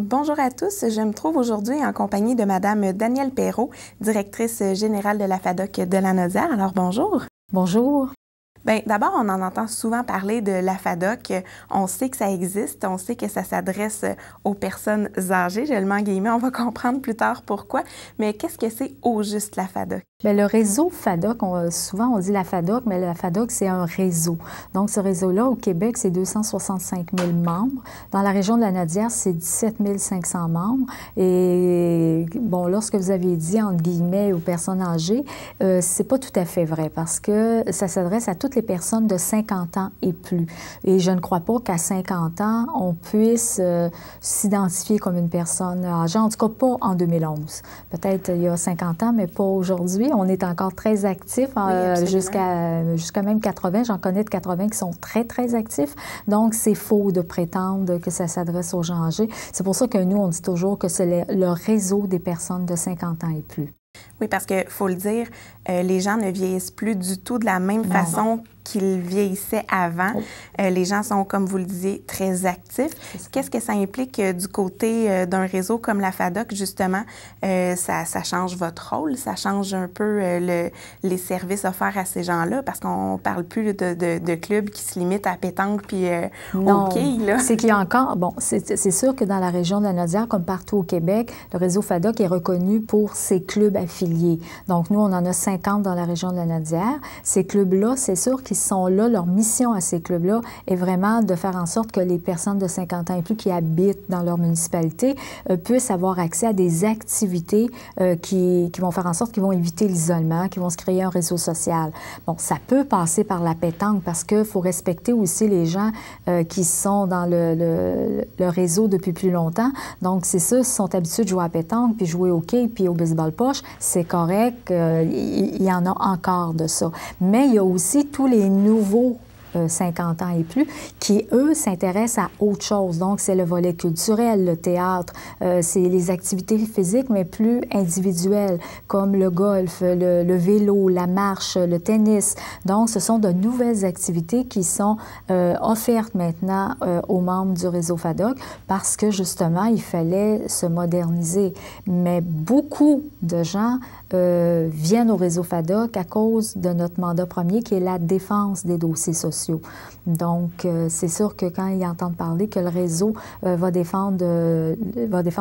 Bonjour à tous, je me trouve aujourd'hui en compagnie de Madame Danielle Perrault, directrice générale de la FADOC de Lanaudière. Alors bonjour. Bonjour. Bien, d'abord, on en entend souvent parler de la FADOC. On sait que ça existe, on sait que ça s'adresse aux personnes âgées. Je le mets en guillemets, on va comprendre plus tard pourquoi. Mais qu'est-ce que c'est au juste la FADOC? Bien, le réseau FADOC, souvent on dit la FADOC, mais la FADOC, c'est un réseau. Donc, ce réseau-là, au Québec, c'est 265 000 membres. Dans la région de Lanaudière, c'est 17 500 membres. Et, bon, lorsque vous avez dit, entre guillemets, aux personnes âgées, c'est pas tout à fait vrai parce que ça s'adresse à toutes les personnes de 50 ans et plus. Et je ne crois pas qu'à 50 ans, on puisse s'identifier comme une personne âgée, en tout cas pas en 2011. Peut-être il y a 50 ans, mais pas aujourd'hui. On est encore très actifs jusqu'à même 80. J'en connais de 80 qui sont très, très actifs. Donc, c'est faux de prétendre que ça s'adresse aux gens âgés. C'est pour ça que nous, on dit toujours que c'est le réseau des personnes de 50 ans et plus. Oui, parce qu'il faut le dire, les gens ne vieillissent plus du tout de la même façon qu'ils vieillissaient avant. Les gens sont, comme vous le disiez, très actifs. Qu'est-ce que ça implique du côté d'un réseau comme la FADOC, justement? Ça change votre rôle, ça change un peu les services offerts à ces gens-là, parce qu'on ne parle plus de clubs qui se limitent à pétanque puis au quai, là. C'est qu'il y a encore... Bon, c'est sûr que dans la région de Lanaudière, comme partout au Québec, le réseau FADOC est reconnu pour ses clubs affiliés. Donc, nous, on en a 50 dans la région de Lanaudière. Ces clubs-là, c'est sûr qu'ils sont là, leur mission à ces clubs-là est vraiment de faire en sorte que les personnes de 50 ans et plus qui habitent dans leur municipalité puissent avoir accès à des activités qui vont faire en sorte qu'ils vont éviter l'isolement, qui vont se créer un réseau social. Bon, ça peut passer par la pétanque parce qu'il faut respecter aussi les gens qui sont dans le réseau depuis plus longtemps. Donc, c'est ça, s'ils sont habitués de jouer à la pétanque, puis jouer au quai, puis au baseball poche, c'est correct, il y en a encore de ça. Mais il y a aussi tous les nouveaux 50 ans et plus, qui, eux, s'intéressent à autre chose. Donc, c'est le volet culturel, le théâtre, c'est les activités physiques, mais plus individuelles, comme le golf, le vélo, la marche, le tennis. Donc, ce sont de nouvelles activités qui sont offertes maintenant aux membres du réseau FADOC parce que, justement, il fallait se moderniser. Mais beaucoup de gens viennent au réseau FADOC à cause de notre mandat premier, qui est la défense des dossiers sociaux. Donc, c'est sûr que quand ils entendent parler que le réseau va défendre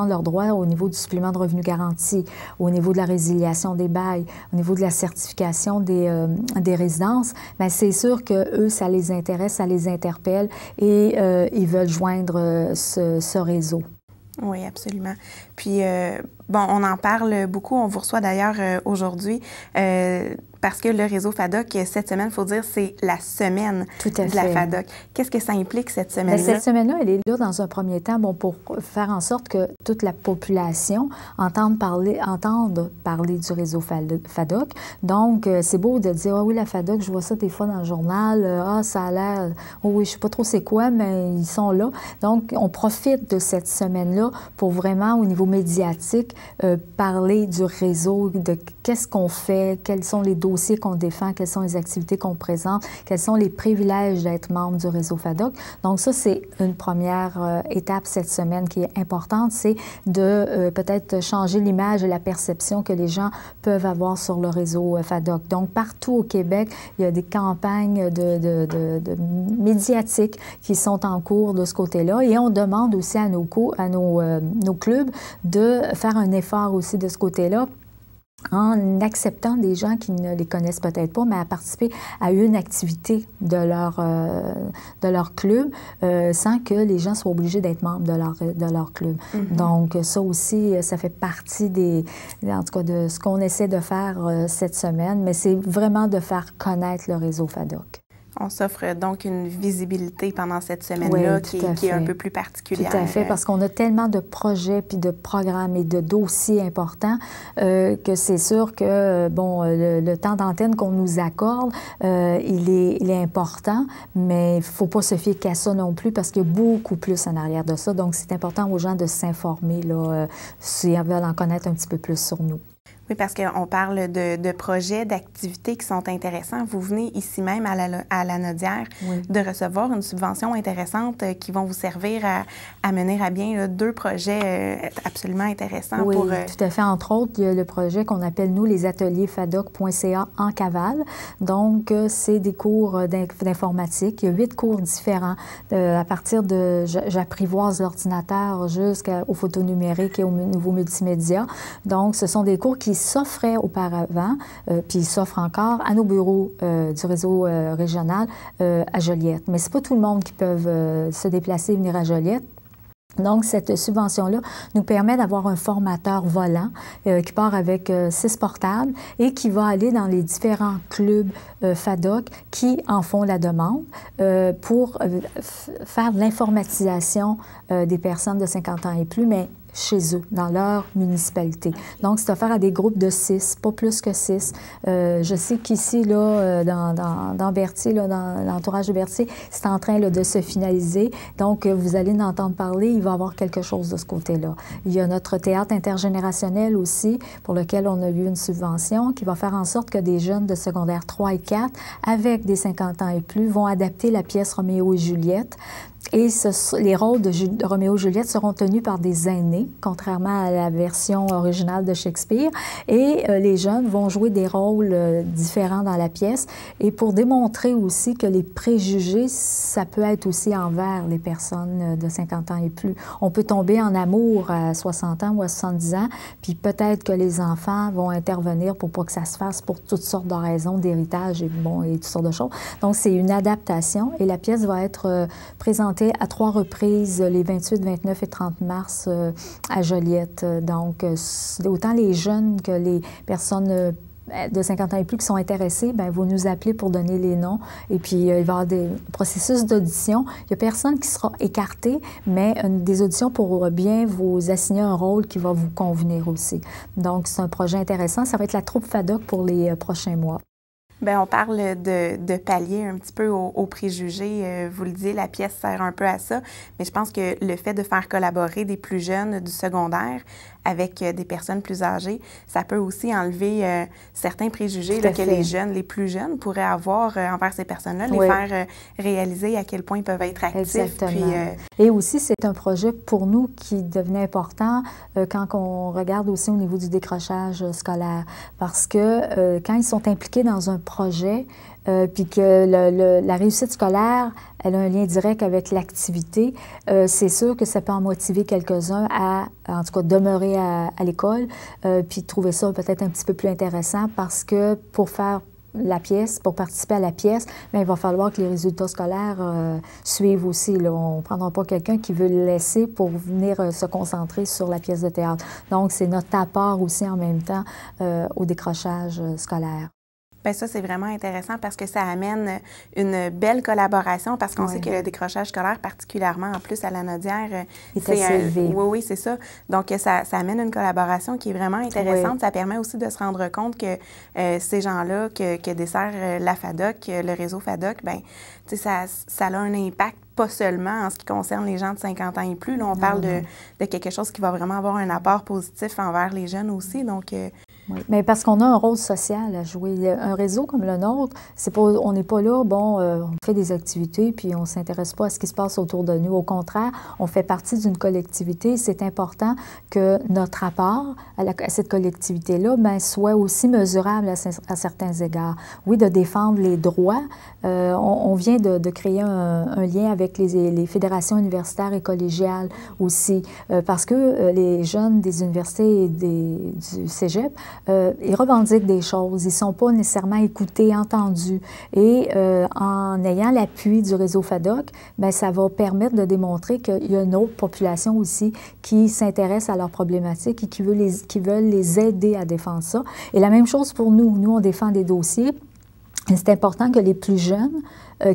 leurs droits au niveau du supplément de revenu garanti, au niveau de la résiliation des bails, au niveau de la certification des résidences, bien, c'est sûr que eux, ça les intéresse, ça les interpelle et ils veulent joindre ce réseau. Oui, absolument. Puis, bon, on en parle beaucoup. On vous reçoit d'ailleurs aujourd'hui parce que le réseau FADOC, cette semaine, il faut dire, c'est la semaine de la FADOC. Qu'est-ce que ça implique, cette semaine-là? Bien, cette semaine-là, elle est là dans un premier temps pour faire en sorte que toute la population entende parler du réseau FADOC. Donc, c'est beau de dire, ah oui, la FADOC, je vois ça des fois dans le journal, ah, ça a l'air, oh oui, je ne sais pas trop c'est quoi, mais ils sont là. Donc, on profite de cette semaine-là pour vraiment, au niveau médiatique, parler du réseau, de qu'est-ce qu'on fait, quels sont les dossiers qu'on défend, quelles sont les activités qu'on présente, quels sont les privilèges d'être membre du réseau FADOC. Donc ça, c'est une première étape cette semaine qui est importante, c'est de peut-être changer l'image et la perception que les gens peuvent avoir sur le réseau FADOC. Donc partout au Québec, il y a des campagnes de médiatiques qui sont en cours de ce côté-là et on demande aussi à nos clubs de faire un effort aussi de ce côté-là en acceptant des gens qui ne les connaissent peut-être pas, mais à participer à une activité de leur club sans que les gens soient obligés d'être membres de leur club. Mm-hmm. Donc, ça aussi, ça fait partie en tout cas, de ce qu'on essaie de faire cette semaine, mais c'est vraiment de faire connaître le réseau FADOC. On s'offre donc une visibilité pendant cette semaine-là qui est un peu plus particulière. Tout à fait, parce qu'on a tellement de projets, puis de programmes et de dossiers importants que c'est sûr que, bon, le temps d'antenne qu'on nous accorde, il est important, mais il ne faut pas se fier qu'à ça non plus parce qu'il y a beaucoup plus en arrière de ça. Donc, c'est important aux gens de s'informer, là, s'ils veulent en connaître un petit peu plus sur nous. Oui, parce qu'on parle de projets, d'activités qui sont intéressants. Vous venez ici même à la Nodière de recevoir une subvention intéressante qui vont vous servir à mener à bien 2 projets absolument intéressants. Oui, tout à fait. Entre autres, il y a le projet qu'on appelle, nous, les ateliers fadoc.ca en cavale. Donc, c'est des cours d'informatique. Il y a 8 cours différents à partir de j'apprivoise l'ordinateur jusqu'aux photos numériques et aux nouveaux multimédia. Donc, ce sont des cours qui s'offraient auparavant, puis s'offrent encore à nos bureaux du réseau régional à Joliette. Mais c'est pas tout le monde qui peut se déplacer et venir à Joliette. Donc, cette subvention-là nous permet d'avoir un formateur volant qui part avec 6 portables et qui va aller dans les différents clubs FADOC qui en font la demande pour faire de l'informatisation des personnes de 50 ans et plus, mais chez eux, dans leur municipalité. Donc, c'est offert à des groupes de 6, pas plus que 6. Je sais qu'ici, là, dans Berthier, là, dans l'entourage de Berthier, c'est en train là, de se finaliser. Donc, vous allez en entendre parler, il va y avoir quelque chose de ce côté-là. Il y a notre théâtre intergénérationnel aussi, pour lequel on a eu une subvention, qui va faire en sorte que des jeunes de secondaire 3 et 4, avec des 50 ans et plus, vont adapter la pièce Roméo et Juliette. Et les rôles de Roméo et Juliette seront tenus par des aînés, contrairement à la version originale de Shakespeare. Et les jeunes vont jouer des rôles différents dans la pièce. Et pour démontrer aussi que les préjugés, ça peut être aussi envers les personnes de 50 ans et plus. On peut tomber en amour à 60 ans ou à 70 ans, puis peut-être que les enfants vont intervenir pour pas que ça se fasse pour toutes sortes de raisons, d'héritage et, bon, et toutes sortes de choses. Donc, c'est une adaptation et la pièce va être présentée à 3 reprises, les 28, 29 et 30 mars à Joliette. Donc, autant les jeunes que les personnes de 50 ans et plus qui sont intéressés, bien, vous nous appelez pour donner les noms. Et puis, il va y avoir des processus d'audition. Il n'y a personne qui sera écarté, mais des auditions pour bien vous assigner un rôle qui va vous convenir aussi. Donc, c'est un projet intéressant. Ça va être la troupe FADOC pour les prochains mois. Bien, on parle de pallier un petit peu aux préjugés. Vous le disiez, la pièce sert un peu à ça, mais je pense que le fait de faire collaborer des plus jeunes du secondaire avec des personnes plus âgées, ça peut aussi enlever certains préjugés là, que les jeunes, les plus jeunes pourraient avoir envers ces personnes-là, les faire réaliser à quel point ils peuvent être actifs. Exactement. Puis, et aussi, c'est un projet pour nous qui devenait important quand on regarde aussi au niveau du décrochage scolaire, parce que quand ils sont impliqués dans un projet, puis que la réussite scolaire, elle a un lien direct avec l'activité, c'est sûr que ça peut en motiver quelques-uns à, en tout cas, demeurer à l'école, puis trouver ça peut-être un petit peu plus intéressant parce que pour faire la pièce, pour participer à la pièce, bien, il va falloir que les résultats scolaires suivent aussi. Là. On ne prendra pas quelqu'un qui veut le laisser pour venir se concentrer sur la pièce de théâtre. Donc, c'est notre apport aussi en même temps au décrochage scolaire. Bien, ça, c'est vraiment intéressant parce que ça amène une belle collaboration parce qu'on sait que le décrochage scolaire, particulièrement en plus à la Nodière, c'est assez élevé. Oui, c'est ça. Donc, ça amène une collaboration qui est vraiment intéressante. Oui. Ça permet aussi de se rendre compte que ces gens-là que dessert la FADOC, le réseau FADOC, bien, tu sais, ça a un impact pas seulement en ce qui concerne les gens de 50 ans et plus. Là, on parle de quelque chose qui va vraiment avoir un apport positif envers les jeunes aussi. Donc, oui, mais parce qu'on a un rôle social à jouer. Un réseau comme le nôtre, c'est pas, on n'est pas là, bon, on fait des activités puis on ne s'intéresse pas à ce qui se passe autour de nous. Au contraire, on fait partie d'une collectivité. C'est important que notre apport à cette collectivité-là bien, soit aussi mesurable à certains égards. Oui, de défendre les droits. On vient de créer un lien avec les fédérations universitaires et collégiales aussi, parce que les jeunes des universités et du cégep, ils revendiquent des choses, ils ne sont pas nécessairement écoutés, entendus. Et en ayant l'appui du réseau FADOC, bien, ça va permettre de démontrer qu'il y a une autre population aussi qui s'intéresse à leurs problématiques et qui veulent les aider à défendre ça. Et la même chose pour nous. Nous, on défend des dossiers. C'est important que les plus jeunes,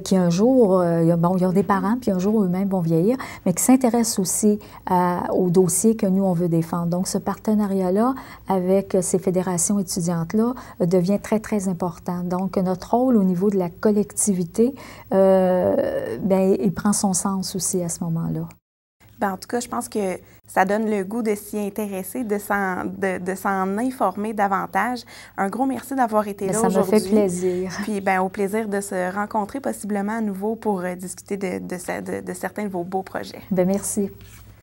qui un jour, bon, ils ont des parents, puis un jour eux-mêmes vont vieillir, mais qui s'intéressent aussi aux dossiers que nous, on veut défendre. Donc, ce partenariat-là avec ces fédérations étudiantes-là devient très, très important. Donc, notre rôle au niveau de la collectivité, bien, il prend son sens aussi à ce moment-là. Bien, en tout cas, je pense que ça donne le goût de s'y intéresser, de s'en informer davantage. Un gros merci d'avoir été là aujourd'hui. Ça me fait plaisir. Puis, bien, au plaisir de se rencontrer possiblement à nouveau pour discuter de certains de vos beaux projets. Bien, merci.